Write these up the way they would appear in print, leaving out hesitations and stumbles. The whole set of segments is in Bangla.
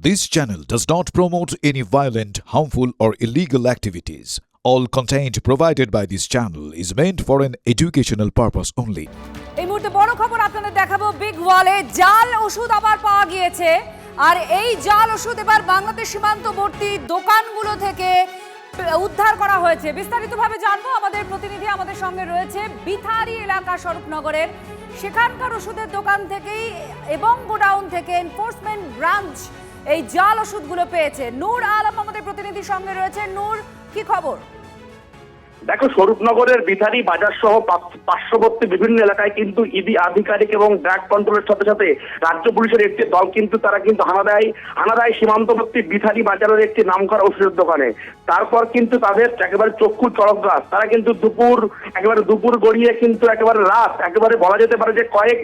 This channel does not promote any violent, harmful, or illegal activities. All content provided by this channel is meant for an educational purpose only. এই মুহূর্তে বড় খবর আপনাদের দেখাবো। বিগ ওয়ালে জাল ওষুধ আবার পাওয়া গিয়েছে, আর এই জাল ওষুধ এবার বাংলাদেশ সীমান্তবর্তী দোকানগুলো থেকে উদ্ধার করা হয়েছে। বিস্তারিতভাবে জানবো, আমাদের প্রতিনিধি আমাদের সঙ্গে রয়েছে বিথারি এলাকা স্বরূপনগরের। সেখানকার ওষুধের দোকান থেকেই এবং গোডাউন থেকে এনফোর্সমেন্ট ব্রাঞ্চ এই জাল ওষুধগুলো পেয়েছে। নূর আলম আমাদের প্রতিনিধির সঙ্গে রয়েছে। নূর, কি খবর? দেখো, স্বরূপনগরের বিথারি বাজার সহ পার্শ্ববর্তী বিভিন্ন এলাকায় কিন্তু ইডি আধিকারিক এবং ড্রাগ কন্ট্রোলের সাথে সাথে রাজ্য পুলিশের একটি দল কিন্তু হানা দেয় সীমান্তবর্তী বিথারি বাজারের একটি নামকরা ওষুধের দোকানে। তারপর কিন্তু তাদের একেবারে চক্ষু চড়কগাছ, তারা কিন্তু দুপুর গড়িয়ে কিন্তু একেবারে রাত, একেবারে বলা যেতে পারে যে কয়েক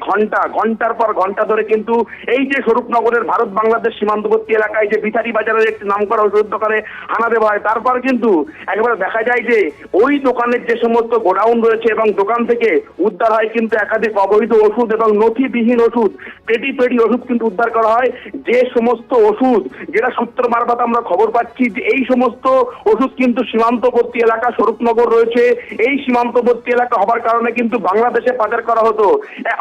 ঘন্টার পর ঘন্টা ধরে কিন্তু এই যে স্বরূপনগরের ভারত বাংলাদেশ সীমান্তবর্তী এলাকায় যে বিথারি বাজারের একটি নামকরা ওষুধের দোকানে হানা দেওয়া হয়। তারপর কিন্তু একেবারে দেখা যায় যে ওই দোকানের যে সমস্ত গোডাউন রয়েছে এবং দোকান থেকে উদ্ধার হয় কিন্তু একাধিক অবৈধ ওষুধ এবং নথিবিহীন ওষুধ, পেটি ওষুধ কিন্তু উদ্ধার করা হয়। যে সমস্ত ওষুধ, যেটা সূত্র মারফত আমরা খবর পাচ্ছি যে এই সমস্ত ওষুধ কিন্তু সীমান্তবর্তী এলাকা স্বরূপনগর রয়েছে, এই সীমান্তবর্তী এলাকা হবার কারণে কিন্তু বাংলাদেশে পাচার করা হতো।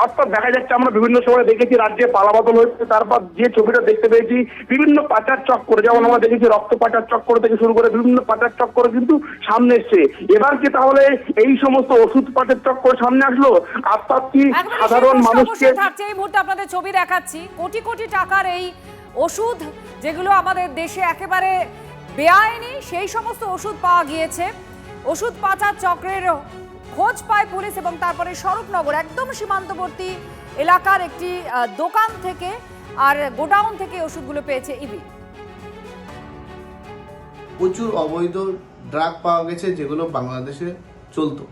অর্থাৎ দেখা যাচ্ছে, আমরা বিভিন্ন সময় দেখেছি রাজ্যে পালাবদল হয়েছে, তারপর যে ছবিটা দেখতে পেয়েছি বিভিন্ন পাচার চক্কর, যেমন আমরা দেখেছি রক্ত পাচার চক্কর থেকে শুরু করে বিভিন্ন পাচার চক্কর কিন্তু সামনে এসছে। এবার কি তাহলে এই সমস্ত ওষুধ পাচার চক্কর সামনে আসলো? আপনার কি সাধারণ মানুষকে থাকছে? এই মুহূর্তে আপনাদের ছবি দেখাচ্ছি, কোটি কোটি টাকার এই ওষুধ যেগুলো আমাদের দেশে একেবারে বেআইনি, সেই সমস্ত ওষুধ পাওয়া গিয়েছে। ওষুধ পাচার চক্রের খোঁজ পায় পুলিশ এবং তারপরে স্বরূপনগর একদম সীমান্তবর্তী এলাকার একটি দোকান থেকে আর গোডাউন থেকে ওষুধগুলো পেয়েছে ইবি। প্রচুর অবৈধ ড্রাগ পাওয়া গেছে যেগুলো বাংলাদেশে চলতো।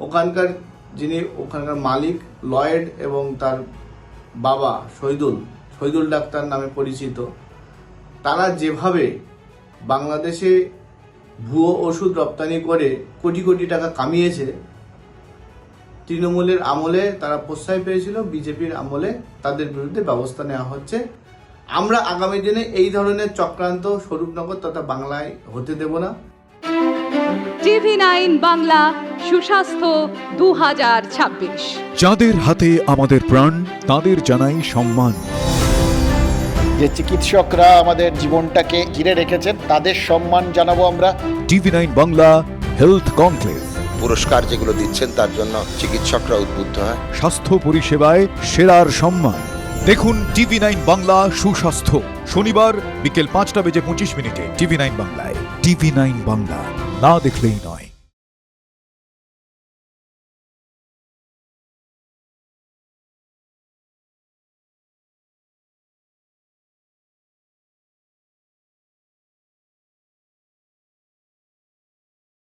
ওখানকার মালিক লয়েড এবং তার বাবা শহীদুল ডাক্তার নামে পরিচিত, তারা যেভাবে বাংলাদেশে ভুয়ো ওষুধ রপ্তানি করে কোটি কোটি টাকা কামিয়েছে, তৃণমূলের আমলে তারা প্রশ্রয় পেয়েছিল, বিজেপির আমলে তাদের বিরুদ্ধে ব্যবস্থা নেওয়া হচ্ছে। আমরা আগামী দিনে এই ধরনের চক্রান্ত স্বরূপনগর তথা বাংলায় হতে দেব না। TV9 বাংলা সুস্বাস্থ্য 2026। যাদের হাতে আমাদের প্রাণ, তাদের জানাই সম্মান। যে চিকিৎসকরা আমাদের জীবনটাকে ঘিরে রেখেছেন, তাদের সম্মান জানাবো আমরা। TV9 বাংলা হেলথ কনক্লেভ পুরস্কার যেগুলো দিচ্ছেন তার জন্য চিকিৎসকরা উদ্বুদ্ধ হয়। স্বাস্থ্য পরিষেবায় সেরার সম্মান। দেখুন TV9 বাংলা সুস্বাস্থ্য, শনিবার বিকেল 5:25 TV9 বাংলায়। TV9 বাংলা, না দেখলেই নয়।